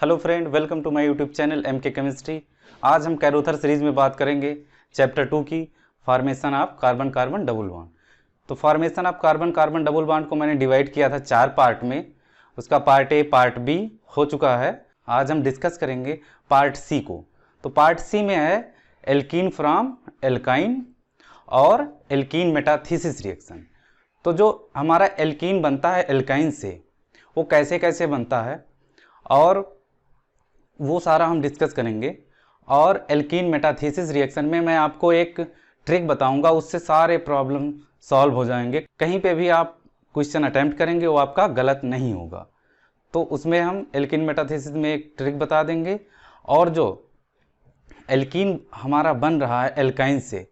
Hello friend, welcome to my YouTube channel MK chemistry. आज हम कैरोथर series में बात करेंगे चैप्टर 2 की formation of carbon carbon double bond. तो formation of carbon carbon double bond को मैंने डिवाइड किया था 4 पार्ट में। उसका पार्ट ए पार्ट बी हो चुका है। आज हम डिस्कस करेंगे पार्ट सी को। तो पार्ट सी में है एल्कीन फ्रॉम एल्काइन और एल्कीन मेटाथीसिस रिएक्शन। तो जो हमारा एल्कीन बनता है एल्काइन से, वो कैसे कैसे बनता है और वो सारा हम डिस्कस करेंगे। और एल्कीन मेटाथीसिस रिएक्शन में मैं आपको एक ट्रिक बताऊंगा, उससे सारे प्रॉब्लम सॉल्व हो जाएंगे। कहीं पे भी आप क्वेश्चन अटेम्प्ट करेंगे वो आपका गलत नहीं होगा। तो उसमें हम एल्कीन मेटाथीसिस में एक ट्रिक बता देंगे, और जो एल्कीन हमारा बन रहा है एल्काइन से,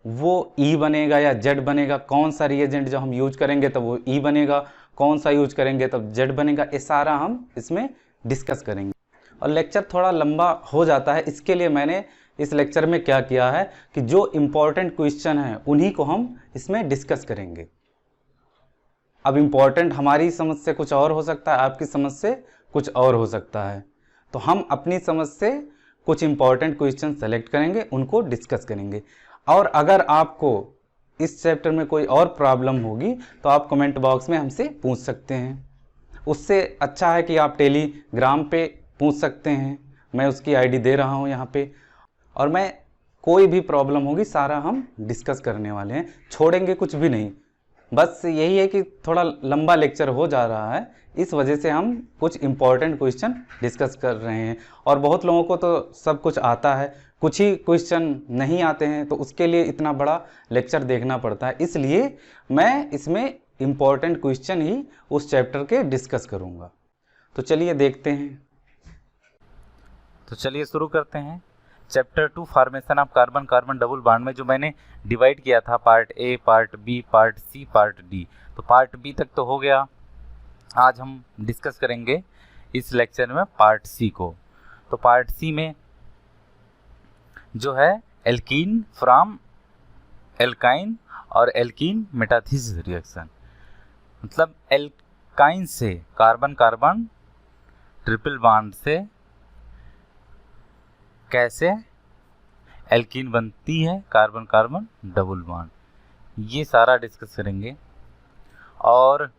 वो ई बनेगा या जेड बनेगा। कौन सा रिएजेंट जो हम यूज करेंगे तब वो ई बनेगा, कौन सा यूज करेंगे तब जेड बनेगा। ये सारा हम इसमें डिस्कस करेंगे। और लेक्चर थोड़ा लंबा हो जाता है, इसके लिए मैंने इस लेक्चर में क्या किया है कि जो इम्पोर्टेंट क्वेश्चन हैं उन्हीं को हम इसमें डिस्कस करेंगे। अब इम्पोर्टेंट हमारी समझ से कुछ और हो सकता है, आपकी समझ से कुछ और हो सकता है। तो हम अपनी समझ से कुछ इम्पोर्टेंट क्वेश्चन सेलेक्ट करेंगे, उनको डिस्कस करेंगे। और अगर आपको इस चैप्टर में कोई और प्रॉब्लम होगी तो आप कमेंट बॉक्स में हमसे पूछ सकते हैं। उससे अच्छा है कि आप टेलीग्राम पे पूछ सकते हैं, मैं उसकी आईडी दे रहा हूँ यहाँ पे। और मैं कोई भी प्रॉब्लम होगी सारा हम डिस्कस करने वाले हैं, छोड़ेंगे कुछ भी नहीं। बस यही है कि थोड़ा लंबा लेक्चर हो जा रहा है, इस वजह से हम कुछ इम्पोर्टेंट क्वेश्चन डिस्कस कर रहे हैं। और बहुत लोगों को तो सब कुछ आता है, कुछ ही क्वेश्चन नहीं आते हैं, तो उसके लिए इतना बड़ा लेक्चर देखना पड़ता है। इसलिए मैं इसमें इम्पोर्टेंट क्वेश्चन ही उस चैप्टर के डिस्कस करूँगा। तो चलिए देखते हैं। तो चलिए शुरू करते हैं। Chapter 2 formation of carbon carbon double bond में जो मैंने डिवाइड किया था part A, part B, part C, part D, तो पार्ट बी तक तो हो गया। आज हम डिस्कस करेंगे इस लेक्चर में पार्ट सी को। तो पार्ट सी में जो है एल्कीन फ्रॉम एल्काइन और एल्कीन मेटाथीसिस रिएक्शन, मतलब एल्काइन से कार्बन कार्बन ट्रिपल बॉन्ड से कैसे एल्कीन बनती है कार्बन कार्बन डबल बॉन्ड, ये सारा डिस्कस करेंगे। और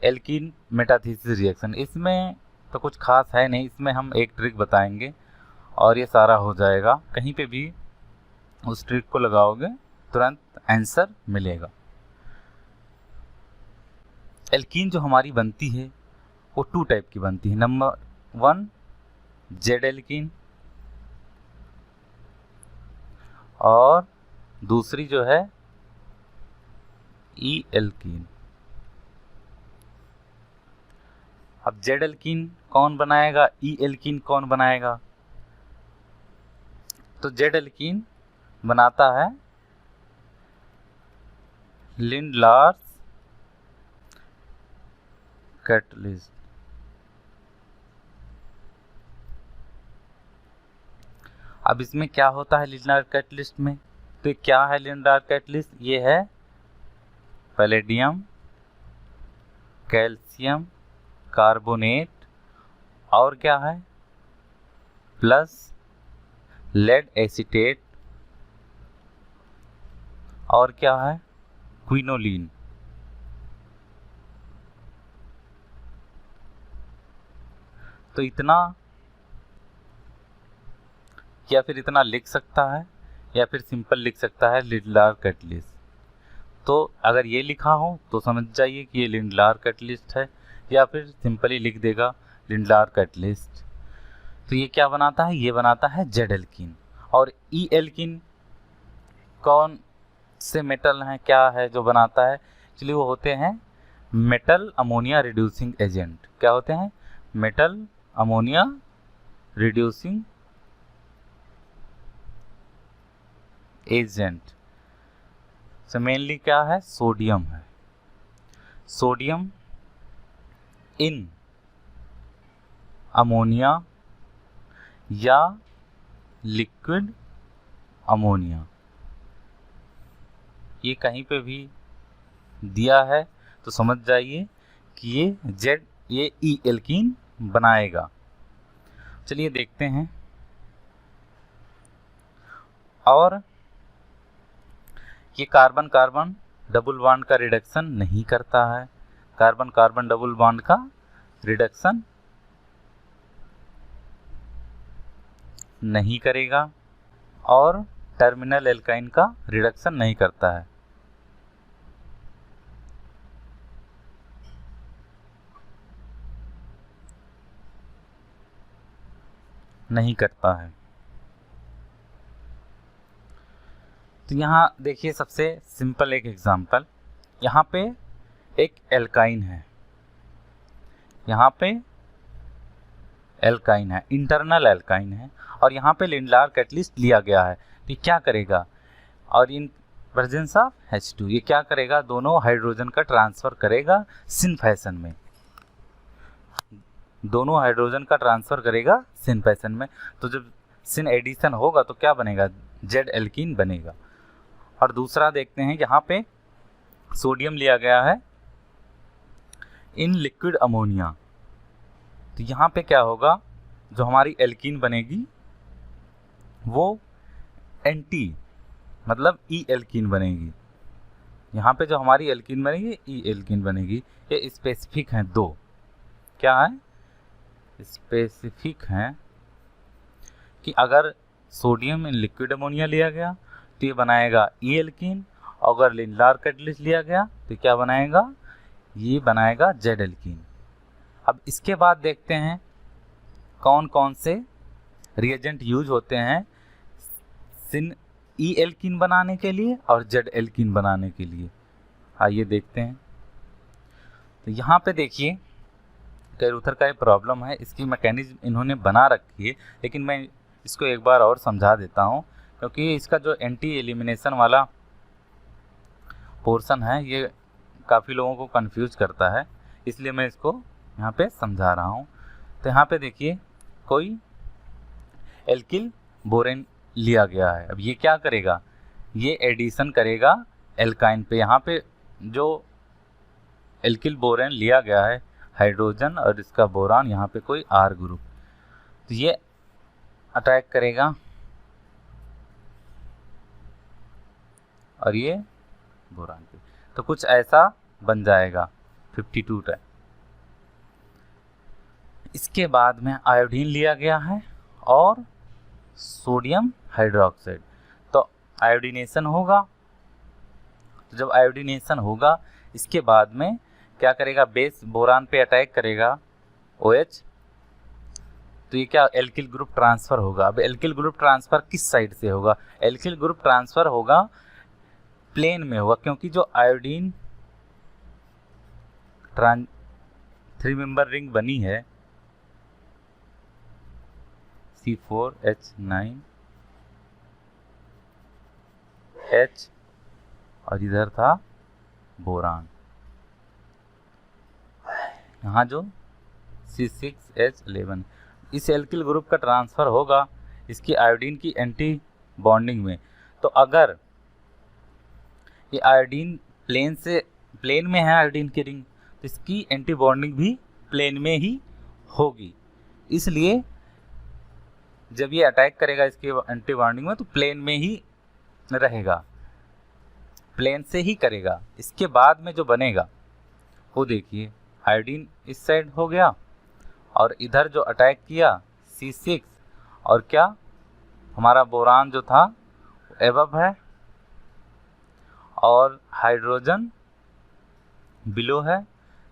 एल्कीन मेटाथीसिस रिएक्शन, इसमें तो कुछ खास है नहीं, इसमें हम एक ट्रिक बताएंगे और ये सारा हो जाएगा। कहीं पे भी उस ट्रिक को लगाओगे तुरंत आंसर मिलेगा। एल्कीन जो हमारी बनती है वो 2 टाइप की बनती है। नंबर 1 जेड एल्कीन, और दूसरी जो है ई एल्कीन। अब जेड एल्कीन कौन बनाएगा, ई एल्कीन कौन बनाएगा? तो जेड एल्कीन बनाता है लिंडलार्स कैटलिस्ट। अब इसमें क्या होता है लिंडलार कैटलिस्ट में? तो क्या है लिंडलार कैटलिस्ट? ये है पैलेडियम, कैल्शियम कार्बोनेट, और क्या है प्लस लेड एसीटेट, और क्या है क्विनोलिन। तो इतना, या फिर इतना लिख सकता है, या फिर सिंपल लिख सकता है लिंडलार कैटलिस्ट। तो अगर ये लिखा हो तो समझ जाइए कि ये लिंडलार कैटलिस्ट है, या फिर सिंपली लिख देगा लिंडलार कैटलिस्ट। तो ये क्या बनाता है? ये बनाता है जेड एल्कीन। और ई एल्कीन कौन से मेटल हैं, क्या है जो बनाता है? एक्चुअली वो होते हैं मेटल अमोनिया रिड्यूसिंग एजेंट। क्या होते हैं? Metal ammonia reducing agent. तो मेनली क्या है? सोडियम है। सोडियम इन अमोनिया या लिक्विड अमोनिया, ये कहीं पे भी दिया है तो समझ जाइए कि ये ई एल्कीन बनाएगा। चलिए देखते हैं। और ये कार्बन कार्बन डबल बॉन्ड का रिडक्शन नहीं करता है, कार्बन कार्बन डबल बॉन्ड का रिडक्शन नहीं करेगा और टर्मिनल एल्काइन का रिडक्शन नहीं करता है। नहीं करता है। तो यहाँ देखिए सबसे सिंपल एक एग्जांपल, यहाँ पे एक एल्काइन है, यहाँ पे एल्काइन है, इंटरनल एल्काइन है, और यहाँ पे लिंडलार कैटलिस्ट लिया गया है। तो ये क्या करेगा, और इन प्रेजेंस ऑफ H2 ये क्या करेगा, दोनों हाइड्रोजन का ट्रांसफर करेगा सिन फैशन में, दोनों हाइड्रोजन का ट्रांसफर करेगा सिन फैशन में। तो जब सिन एडिशन होगा तो क्या बनेगा, जेड एल्कीन बनेगा। और दूसरा देखते हैं, यहाँ पे सोडियम लिया गया है इन लिक्विड अमोनिया। तो यहाँ पे क्या होगा, जो हमारी एल्कीन बनेगी वो एंटी मतलब ई एल्कीन बनेगी। यहाँ पे जो हमारी एल्कीन बनेगी ई एल्कीन बनेगी। ये स्पेसिफिक हैं दो, क्या है, स्पेसिफिक हैं कि अगर सोडियम इन लिक्विड अमोनिया लिया गया तो ये बनाएगा ई एल्कीन, और अगर लिंडलार कैटलिस्ट लिया गया तो क्या बनाएगा, ये बनाएगा जेड एल्कीन। अब इसके बाद देखते हैं कौन कौन से रिएजेंट यूज होते हैं सिन ई एल्कीन बनाने के लिए और जेड एल्कीन बनाने के लिए। आइए देखते हैं। तो यहाँ पे देखिए कैरूथर का एक प्रॉब्लम है, इसकी मैकेनिज्म इन्होंने बना रखी है, लेकिन मैं इसको एक बार और समझा देता हूँ, क्योंकि इसका जो एंटी एलिमिनेशन वाला पोर्शन है ये काफ़ी लोगों को कंफ्यूज करता है, इसलिए मैं इसको यहाँ पे समझा रहा हूँ। तो यहाँ पे देखिए कोई एल्किल बोरेन लिया गया है। अब ये क्या करेगा, ये एडिशन करेगा एल्काइन पे। यहाँ पे जो एल्किल बोरेन लिया गया है हाइड्रोजन और इसका बोरान, यहाँ पे कोई आर ग्रुप, तो ये अटैक करेगा और ये बोरान पे, तो कुछ ऐसा बन जाएगा 52 टाइप। इसके बाद में आयोडीन लिया गया है और सोडियम हाइड्रोक्साइड, तो आयोडीनेशन होगा। तो जब आयोडीनेशन होगा इसके बाद में क्या करेगा, बेस बोरान पे अटैक करेगा OH, तो ये क्या एल्किल ग्रुप ट्रांसफर होगा। अब एल्किल ग्रुप ट्रांसफर किस साइड से होगा, एल्किल ग्रुप ट्रांसफर होगा प्लेन में होगा, क्योंकि जो आयोडीन 3 मेंबर रिंग बनी है C4H9H, और इधर था बोरान, यहाँ जो C6H11, इस एल्किल ग्रुप का ट्रांसफ़र होगा इसकी आयोडीन की एंटी बॉन्डिंग में। तो अगर ये आयोडीन प्लेन में है आयोडीन की रिंग, तो इसकी एंटी बॉन्डिंग भी प्लेन में ही होगी, इसलिए जब ये अटैक करेगा इसके एंटी बॉन्डिंग में तो प्लेन में ही रहेगा, प्लेन से ही करेगा। इसके बाद में जो बनेगा वो देखिए, आयोडीन इस साइड हो गया और इधर जो अटैक किया C6, और क्या हमारा बोरान जो था एबव है और हाइड्रोजन बिलो है।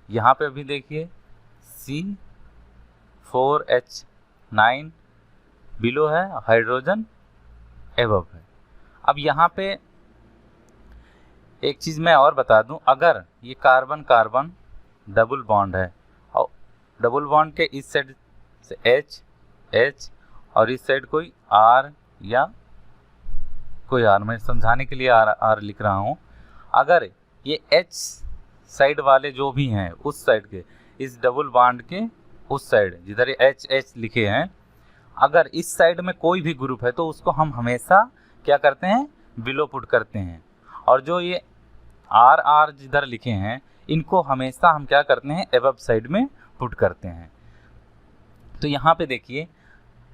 यहाँ पे अभी देखिए C4H9 बिलो है, हाइड्रोजन एबव है। अब यहाँ पे एक चीज़ मैं और बता दूं, अगर ये कार्बन कार्बन डबल बॉन्ड है और डबल बॉन्ड के इस साइड से H और इस साइड कोई R या कोई R, मैं समझाने के लिए R लिख रहा हूँ। अगर ये H साइड वाले जो भी हैं उस साइड के, इस डबल बॉन्ड के उस साइड जिधर ये H लिखे हैं, अगर इस साइड में कोई भी ग्रुप है तो उसको हम हमेशा क्या करते हैं, बिलो पुट करते हैं, और जो ये R जिधर लिखे हैं इनको हमेशा हम क्या करते हैं, एबव साइड में पुट करते हैं। तो यहाँ पे देखिए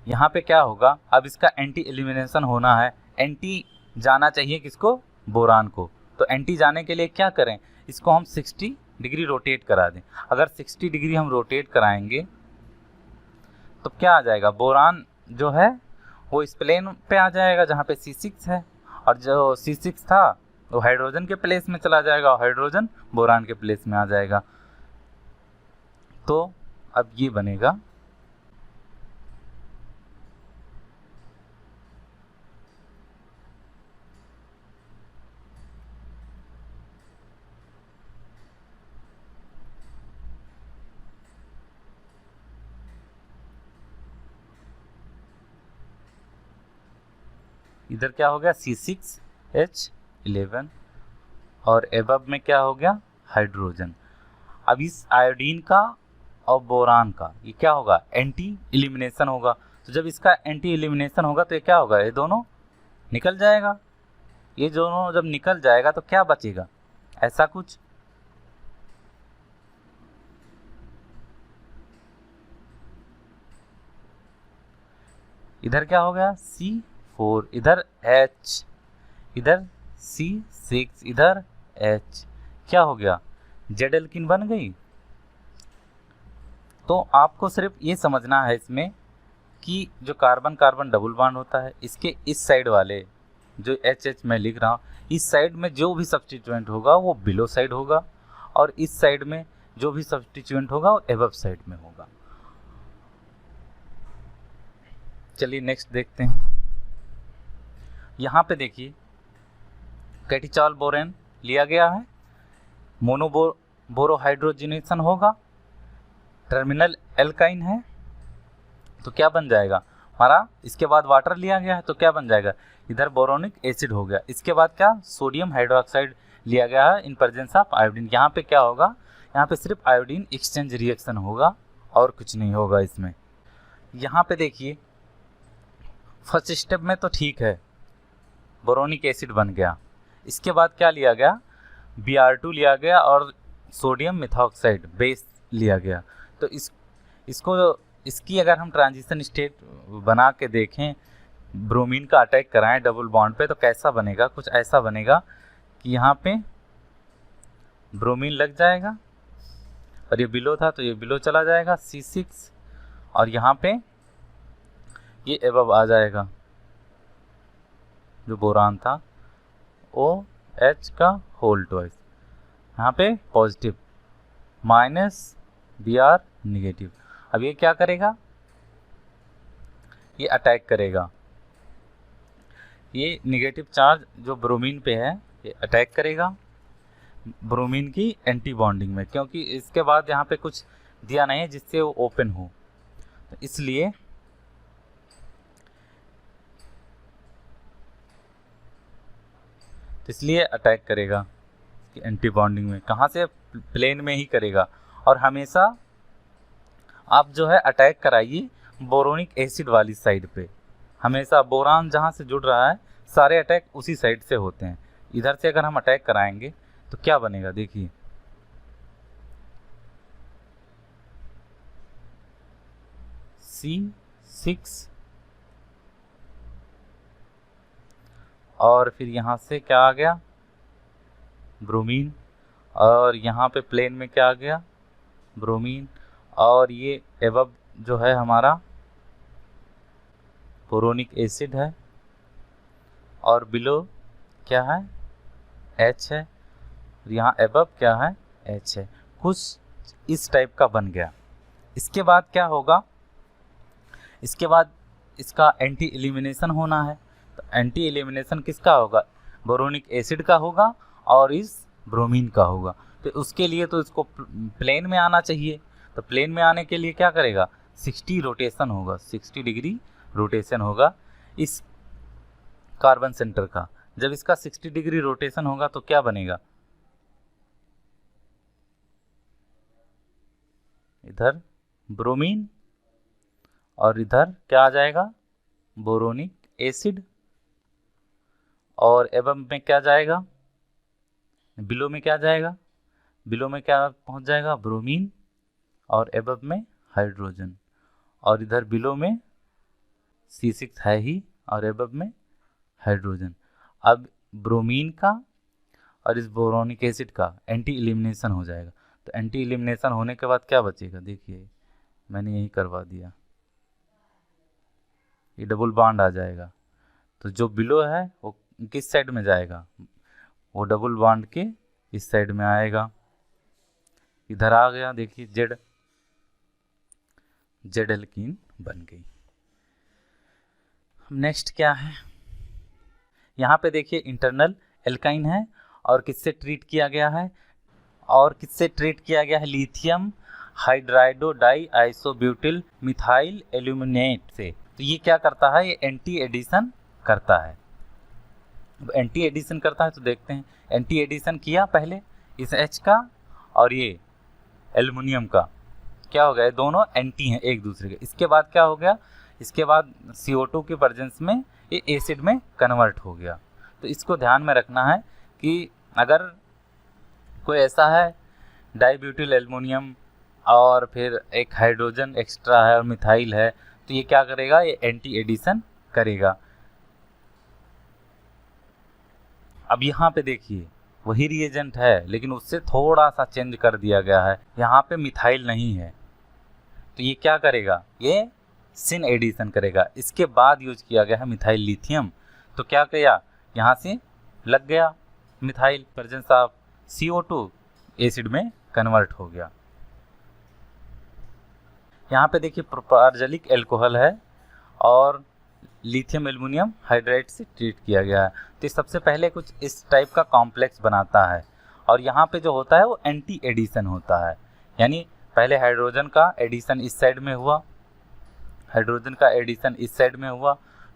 यहाँ पे क्या होगा, अब इसका एंटी एलिमिनेशन होना है, एंटी जाना चाहिए किसको, बोरान को। तो एंटी जाने के लिए क्या करें, इसको हम 60 डिग्री रोटेट करा दें। अगर 60 डिग्री हम रोटेट कराएंगे तो क्या आ जाएगा, बोरान जो है वो इस प्लेन पे आ जाएगा जहाँ पे C6 है, और जो C6 था वो हाइड्रोजन के प्लेस में चला जाएगा, और हाइड्रोजन बोरान के प्लेस में आ जाएगा। तो अब ये बनेगा इधर क्या हो गया C6H11, और एबव में क्या हो गया, हाइड्रोजन। अब इस आयोडीन का और बोरान का ये क्या होगा, एंटी एलिमिनेशन होगा। तो जब इसका एंटी एलिमिनेशन होगा तो ये क्या होगा, ये दोनों निकल जाएगा। ये दोनों जब निकल जाएगा तो क्या बचेगा, ऐसा कुछ। इधर क्या हो गया C4, इधर H, इधर C6, इधर H, क्या हो गया, जेड एल्किन बन गई। तो आपको सिर्फ ये समझना है इसमें कि जो कार्बन कार्बन डबल बॉन्ड होता है, इसके इस साइड वाले जो HH मैं लिख रहा हूँ, इस साइड में जो भी सब्स्टिट्यूएंट होगा वो बिलो साइड होगा, और इस साइड में जो भी सब्स्टिट्यूएंट होगा वो एबव साइड में होगा। चलिए नेक्स्ट देखते हैं। यहाँ पे देखिए कैटिचाल बोरेन लिया गया है, बोरोहाइड्रोजनेशन होगा, टर्मिनल एल्काइन है, तो क्या बन जाएगा हमारा। इसके बाद वाटर लिया गया है तो क्या बन जाएगा, इधर बोरोनिक एसिड हो गया। इसके बाद क्या, सोडियम हाइड्रोक्साइड लिया गया है इन प्रेजेंस ऑफ आयोडीन। यहाँ पे क्या होगा, यहाँ पे सिर्फ आयोडीन एक्सचेंज रिएक्शन होगा और कुछ नहीं होगा इसमें। यहाँ पे देखिए फर्स्ट स्टेप में तो ठीक है, बोरोनिक एसिड बन गया। इसके बाद क्या लिया गया, Br2 लिया गया और सोडियम मिथॉक्साइड बेस लिया गया। तो इसकी अगर हम ट्रांजिशन स्टेट बना के देखें, ब्रोमीन का अटैक कराएं डबल बॉन्ड पे, तो कैसा बनेगा, कुछ ऐसा बनेगा कि यहाँ पे ब्रोमीन लग जाएगा, और ये बिलो था तो ये बिलो चला जाएगा C6, और यहाँ पे ये एबव आ जाएगा जो बोरान था OH का होल ट्वाइस, यहाँ पे पॉजिटिव माइनस Br निगेटिव। अब ये क्या करेगा, ये अटैक करेगा, ये निगेटिव चार्ज जो ब्रोमीन पे है ये अटैक करेगा ब्रोमीन की एंटी बॉन्डिंग में, क्योंकि इसके बाद यहाँ पे कुछ दिया नहीं है जिससे वो ओपन हो, तो इसलिए अटैक करेगा एंटी बॉन्डिंग में। कहाँ से, प्लेन में ही करेगा। और हमेशा आप जो है अटैक कराइए बोरोनिक एसिड वाली साइड पे, हमेशा बोरान जहाँ से जुड़ रहा है सारे अटैक उसी साइड से होते हैं। इधर से अगर हम अटैक कराएंगे तो क्या बनेगा, देखिए C6, और फिर यहाँ से क्या आ गया, ब्रोमीन, और यहाँ पे प्लेन में क्या आ गया, ब्रोमीन, और ये एबव जो है हमारा बोरोनिक एसिड है, और बिलो क्या है, H है, यहाँ एबव क्या है, H है। कुछ इस टाइप का बन गया। इसके बाद क्या होगा, इसके बाद इसका एंटी एलिमिनेशन होना है। तो एंटी एलिमिनेशन किसका होगा, बोरोनिक एसिड का होगा और इस ब्रोमीन का होगा। तो उसके लिए तो इसको प्लेन में आना चाहिए। तो प्लेन में आने के लिए क्या करेगा, 60 रोटेशन होगा, 60 डिग्री रोटेशन होगा इस कार्बन सेंटर का। जब इसका 60 डिग्री रोटेशन होगा तो क्या बनेगा, इधर ब्रोमीन और इधर क्या आ जाएगा, बोरोनिक एसिड, और एबम में क्या जाएगा, बिलो में क्या जाएगा, बिलो में क्या पहुंच जाएगा, ब्रोमीन, और एबव में हाइड्रोजन, और इधर बिलो में C6 है ही और एबव में हाइड्रोजन। अब ब्रोमीन का और इस बोरोनिक एसिड का एंटी एलिमिनेशन हो जाएगा। तो एंटी एलिमिनेशन होने के बाद क्या बचेगा, देखिए मैंने यही करवा दिया, ये डबल बॉन्ड आ जाएगा। तो जो बिलो है वो किस साइड में जाएगा, वो डबल बॉन्ड के इस साइड में आएगा। इधर आ गया, देखिए जेड एल्कीन बन गई। नेक्स्ट क्या है, यहाँ पे देखिए इंटरनल एल्काइन है और किससे ट्रीट किया गया है, lithium हाइड्राइडो die isobutyl methyl aluminate से। तो ये क्या करता है, ये एंटी एडिशन करता है। अब एंटी एडिशन करता है तो देखते हैं, एंटी एडिशन किया पहले इस H का और ये एल्युमिनियम का, क्या हो गया, ये दोनों एंटी हैं एक दूसरे के। इसके बाद क्या हो गया, इसके बाद CO2 के प्रेजेंस में ये एसिड में कन्वर्ट हो गया। तो इसको ध्यान में रखना है कि अगर कोई ऐसा है डाईब्यूटिल एल्युमिनियम और फिर एक हाइड्रोजन एक्स्ट्रा है और मिथाइल है, तो ये क्या करेगा, ये एंटी एडिशन करेगा। अब यहाँ पे देखिए वही रिएजेंट है लेकिन उससे थोड़ा सा चेंज कर दिया गया है, यहाँ पे मिथाइल नहीं है, तो ये क्या करेगा, ये सिन एडिशन करेगा। इसके बाद यूज किया गया है मिथाइल लिथियम, तो क्या किया, यहाँ से लग गया methyl, presence of CO2 acid में कन्वर्ट हो गया। यहाँ पे देखिए प्रोपार्जलिक एल्कोहल है और लिथियम एल्युमिनियम हाइड्राइड से ट्रीट किया गया है। तो सबसे पहले कुछ इस टाइप का कॉम्प्लेक्स बनाता है और यहाँ पे जो होता है वो एंटी एडिशन होता है, यानी पहले हाइड्रोजन का एडिशन इस साइड में हुआ,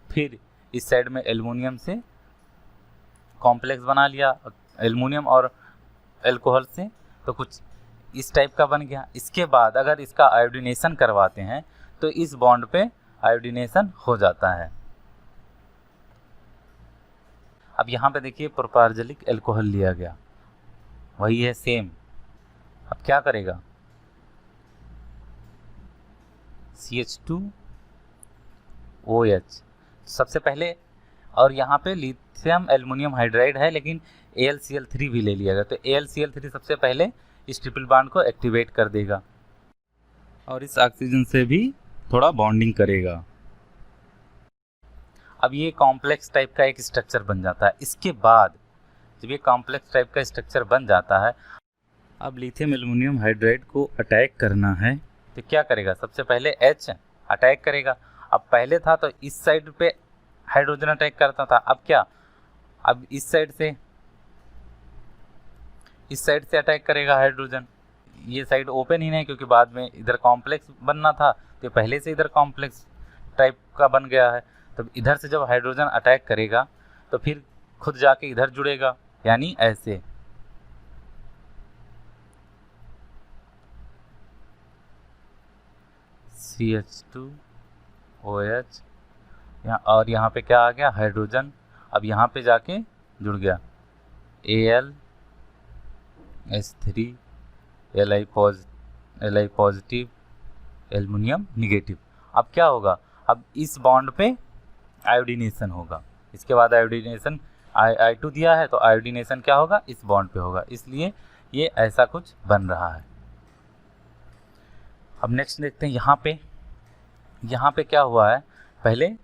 फिर इस साइड में एल्युमिनियम से कॉम्प्लेक्स बना लिया, एल्युमिनियम और एल्कोहल से, तो कुछ इस टाइप का बन गया। इसके बाद अगर इसका आयोडीनेशन करवाते हैं तो इस बॉन्ड पे आयोडीनेशन हो जाता है। अब यहाँ पे देखिए प्रोपार्जलिक एल्कोहल लिया गया, वही है सेम। अब क्या करेगा, CH2OH सबसे पहले, और यहाँ पे लिथियम एल्युमिनियम हाइड्राइड है लेकिन AlCl3 भी ले लिया गया, तो AlCl3 सबसे पहले इस ट्रिपल बॉन्ड को एक्टिवेट कर देगा और इस ऑक्सीजन से भी थोड़ा बॉन्डिंग करेगा। अब ये कॉम्प्लेक्स टाइप का एक स्ट्रक्चर बन जाता है। इसके बाद जब ये कॉम्प्लेक्स टाइप का स्ट्रक्चर बन जाता है, अब लिथियम एल्युमिनियम हाइड्राइड को अटैक करना है, तो क्या करेगा, सबसे पहले H अटैक करेगा। अब पहले था तो इस साइड पे हाइड्रोजन अटैक करता था, अब क्या, अब इस साइड से अटैक करेगा हाइड्रोजन। ये साइड ओपन ही नहीं क्योंकि बाद में इधर कॉम्प्लेक्स बनना था, तो पहले से इधर कॉम्प्लेक्स टाइप का बन गया है। तो इधर से जब हाइड्रोजन अटैक करेगा तो फिर खुद जाके इधर जुड़ेगा, यानी ऐसे। CH2OH और यहाँ पे क्या आ गया, हाइड्रोजन। अब यहाँ पे जाके जुड़ गया AlS3 Li positive aluminium negative. अब क्या होगा, अब इस बॉन्ड पे आयोडीनेशन होगा। इसके बाद आयोडीनेशन I2 दिया है तो आयोडीनेशन क्या होगा, इस बॉन्ड पे होगा, इसलिए ये ऐसा कुछ बन रहा है। अब नेक्स्ट देखते हैं यहाँ पे क्या हुआ है, पहले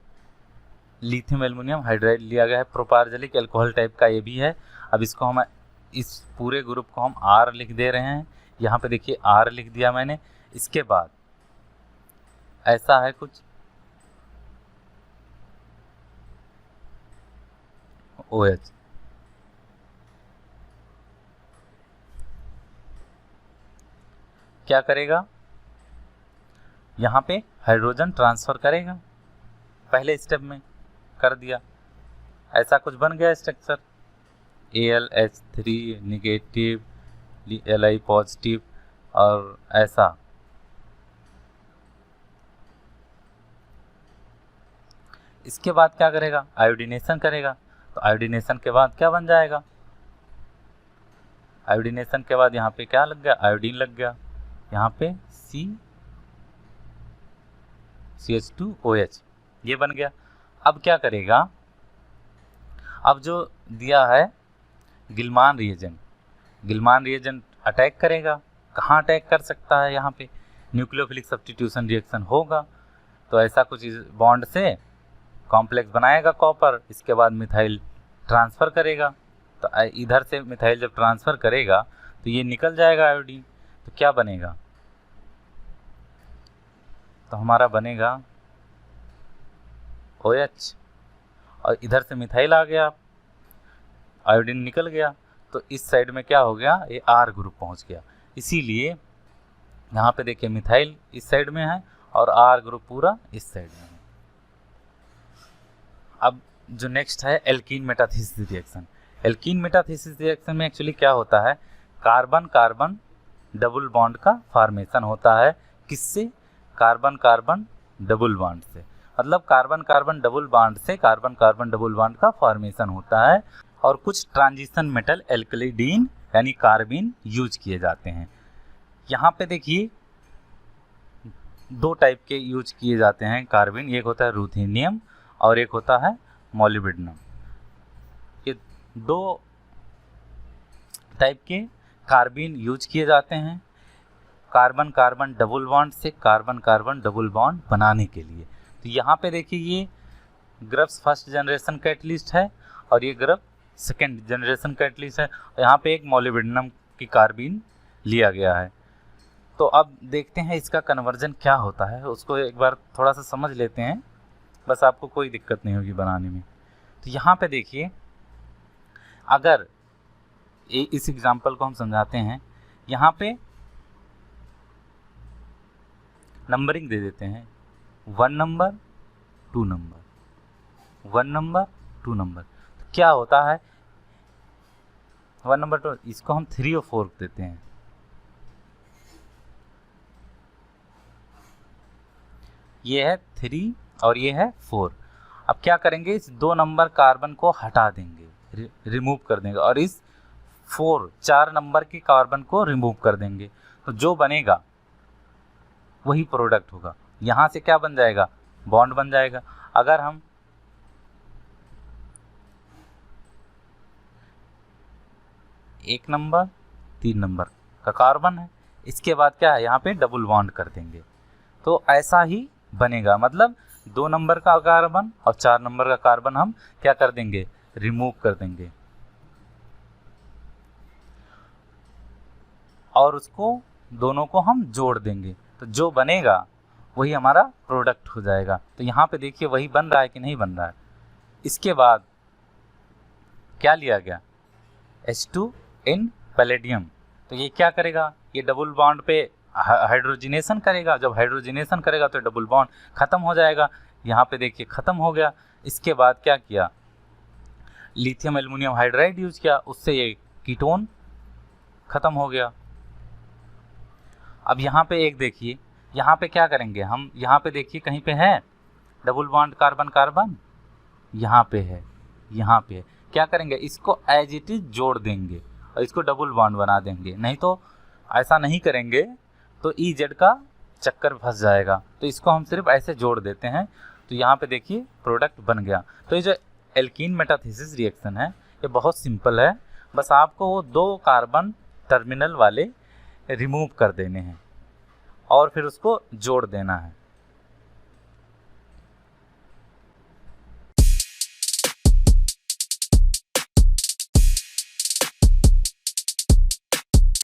लिथियम एल्युमिनियम हाइड्राइड लिया गया है, प्रोपार्जलिक एल्कोहल टाइप का ये भी है। अब इसको हम, इस पूरे ग्रुप को हम R लिख दे रहे हैं, यहाँ पे देखिए R लिख दिया मैंने। इसके बाद ऐसा है कुछ OH, क्या करेगा, यहाँ पे हाइड्रोजन ट्रांसफर करेगा, पहले स्टेप में कर दिया, ऐसा कुछ बन गया structure, AlH3 negative Li positive और ऐसा। इसके बाद क्या करेगा, आयोडीनेशन करेगा, तो आयोडीनेशन के बाद क्या बन जाएगा, आयोडीनेशन के बाद यहाँ पे क्या लग गया, आयोडीन लग गया, यहाँ पे CH2OH। ये बन गया। अब क्या करेगा, अब जो दिया है गिलमान रिएजेंट अटैक करेगा। कहाँ अटैक कर सकता है, यहाँ पे न्यूक्लियोफिलिक सब्स्टिट्यूशन रिएक्शन होगा। तो ऐसा कुछ इस बॉन्ड से कॉम्प्लेक्स बनाएगा कॉपर, इसके बाद मिथाइल ट्रांसफ़र करेगा। तो इधर से मिथाइल जब ट्रांसफ़र करेगा तो ये निकल जाएगा आयोडीन। तो क्या बनेगा, तो हमारा बनेगा OH, और इधर से मिथाइल आ गया, आयोडीन निकल गया। तो इस साइड में क्या हो गया, ये R ग्रुप पहुंच गया। इसीलिए यहाँ पे देखिए मिथाइल इस साइड में है और R ग्रुप पूरा इस साइड में है। अब जो नेक्स्ट है alkene metathesis reaction. Alkene metathesis reaction में एक्चुअली क्या होता है, कार्बन कार्बन डबल बॉन्ड का फॉर्मेशन होता है। किससे, कार्बन कार्बन डबल बॉन्ड से, मतलब कार्बन कार्बन डबल बॉन्ड से कार्बन कार्बन डबल बॉन्ड का फॉर्मेशन होता है। और कुछ ट्रांजिशन मेटल एल्कलीडीन यानी कार्बिन यूज किए जाते हैं। यहाँ पे देखिए दो टाइप के यूज किए जाते हैं कार्बिन, एक होता है रूथेनियम और एक होता है मोलिब्डेनम। ये दो टाइप के कार्बिन यूज किए जाते हैं कार्बन कार्बन डबल बॉन्ड से कार्बन कार्बन डबल बॉन्ड बनाने के लिए। तो यहाँ पे देखिए ये ग्रब्स फर्स्ट जनरेशन कैटलिस्ट है और ये ग्रब सेकेंड जनरेशन कैटलिस्ट है। यहाँ पे एक मोलिब्डेनम की कार्बिन लिया गया है। तो अब देखते हैं इसका कन्वर्जन क्या होता है, उसको एक बार थोड़ा सा समझ लेते हैं, बस आपको कोई दिक्कत नहीं होगी बनाने में। तो यहाँ पे देखिए अगर इस एग्जांपल को हम समझाते हैं, यहाँ पे नंबरिंग दे देते हैं 1 नंबर 2 नंबर 1 नंबर 2 नंबर। तो क्या होता है 1 नंबर 2, इसको हम 3 और 4 देते हैं। ये है 3 और ये है 4। अब क्या करेंगे, इस 2 नंबर कार्बन को हटा देंगे, रिमूव कर देंगे, और इस 4 नंबर के कार्बन को रिमूव कर देंगे। तो जो बनेगा वही प्रोडक्ट होगा। यहाँ से क्या बन जाएगा, बॉन्ड बन जाएगा। अगर हम एक नंबर 3 नंबर का कार्बन है, इसके बाद क्या है यहाँ पे डबल बॉन्ड कर देंगे, तो ऐसा ही बनेगा। मतलब 2 नंबर का कार्बन और 4 नंबर का कार्बन हम क्या कर देंगे, रिमूव कर देंगे, और उसको दोनों को हम जोड़ देंगे। तो जो बनेगा वही हमारा प्रोडक्ट हो जाएगा। तो यहाँ पे देखिए वही बन रहा है कि नहीं बन रहा है। इसके बाद क्या लिया गया, H2 पैलेडियम। तो ये क्या करेगा, ये डबल बॉन्ड पे हाइड्रोजिनेशन करेगा। जब हाइड्रोजिनेशन करेगा तो डबल बॉन्ड खत्म हो जाएगा। यहाँ पे देखिए खत्म हो गया। इसके बाद क्या किया, लिथियम एल्युमिनियम हाइड्राइड यूज किया, उससे ये कीटोन खत्म हो गया। अब यहाँ पे एक देखिए, यहाँ पे क्या करेंगे हम, यहाँ पे देखिए कहीं पे है डबल बॉन्ड कार्बन कार्बन, यहाँ पे है, यहाँ पे है। क्या करेंगे, इसको एज इट इज जोड़ देंगे और इसको डबल बॉन्ड बना देंगे। नहीं तो ऐसा नहीं करेंगे तो EZ का चक्कर फंस जाएगा। तो इसको हम सिर्फ ऐसे जोड़ देते हैं। तो यहाँ पे देखिए प्रोडक्ट बन गया। तो ये जो एल्कीन मेटाथीसिस रिएक्शन है ये बहुत सिंपल है, बस आपको वो 2 कार्बन टर्मिनल वाले रिमूव कर देने हैं और फिर उसको जोड़ देना है।